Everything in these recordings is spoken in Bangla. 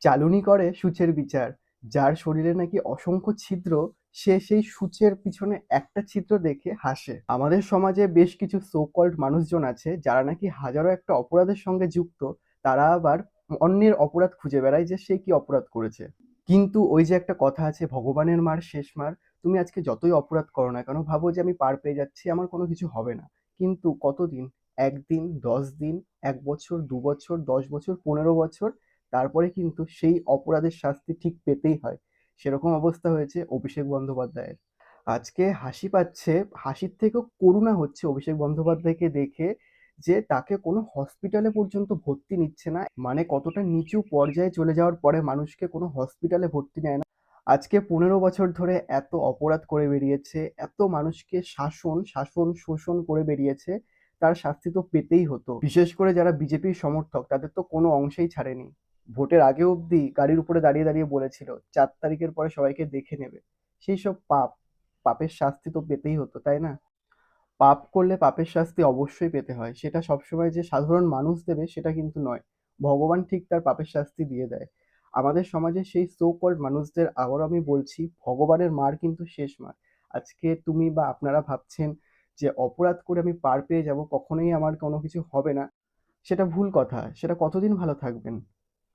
চালুনি করে সূচের বিচার। যার শরীরে নাকি অসংখ্য ছিদ্র, সে সেই সূচের পিছনে একটা ছিদ্র দেখে হাসে। আমাদের সমাজে বেশ কিছু সো কল্ড মানুষজন আছে যারা নাকি হাজারো একটা অপরাধের সঙ্গে যুক্ত। তারা আবার অন্যের অপরাধ খুঁজে বেড়ায় যে সে কি অপরাধ করেছে। কিন্তু ওই যে একটা কথা আছে, ভগবানের মার শেষ মার। তুমি আজকে যতই অপরাধ করো না কেন, ভাবো যে আমি পার পেয়ে যাচ্ছি, আমার কোনো কিছু হবে না। কিন্তু কতদিন? একদিন, 10 দিন, 1 বছর, 2 বছর, 10 বছর, 15 বছর, তারপরে কিন্তু সেই অপরাধের শাস্তি ঠিক পেতেই হয়। সেরকম অবস্থা হয়েছে অভিষেক বন্দ্যোপাধ্যায়ের। আজকে হাসি পাচ্ছে, হাসির থেকেও করুণা হচ্ছে অভিষেক বন্দ্যোপাধ্যায়কে দেখে, যে তাকে কোনো হসপিটালে পর্যন্ত ভর্তি নিচ্ছে না। মানে কতটা নিচু পর্যায়ে চলে যাওয়ার পরে মানুষকে কোনো হসপিটালে ভর্তি নেয় না। আজকে 15 বছর ধরে এত অপরাধ করে বেরিয়েছে, এত মানুষকে শাসন শাসন শোষণ করে বেরিয়েছে, তার শাস্তি তো পেতেই হতো। বিশেষ করে যারা বিজেপির সমর্থক, তাদের তো কোনো অংশেই ছাড়েনি। ভোটের আগে অবধি গাড়ির উপরে দাঁড়িয়ে দাঁড়িয়ে বলেছিল 4 তারিখের পরে সবাইকে দেখে নেবে। সেই সব পাপ, পাপের শাস্তি তো পেতেই হতো, তাই না? পাপ করলে পাপের শাস্তি অবশ্যই পেতে হয়, সেটা সবসময় যে সাধারণ মানুষ দেবে সেটা কিন্তু নয়। ভগবান ঠিক তার পাপের শাস্তি দিয়ে দেয়। আমাদের সমাজে সেই সো কল্ড মানুষদের আবারও আমি বলছি, ভগবানের মার কিন্তু শেষ মার। আজকে তুমি বা আপনারা ভাবছেন যে অপরাধ করে আমি পার পেয়ে যাব, কখনোই আমার কোনো কিছু হবে না, সেটা ভুল কথা। সেটা কতদিন ভালো থাকবেন?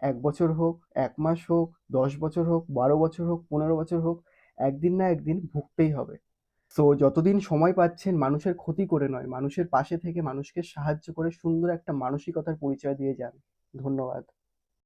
1 বছর হোক, 1 মাস হোক, 10 বছর হোক, 12 বছর হোক, 15 বছর হোক, একদিন না একদিন ভুগতেই হবে। সো যতদিন সময় পাচ্ছেন মানুষের ক্ষতি করে নয়, মানুষের পাশে থেকে মানুষকে সাহায্য করে সুন্দর একটা মানসিকতার পরিচয় দিয়ে যান। ধন্যবাদ।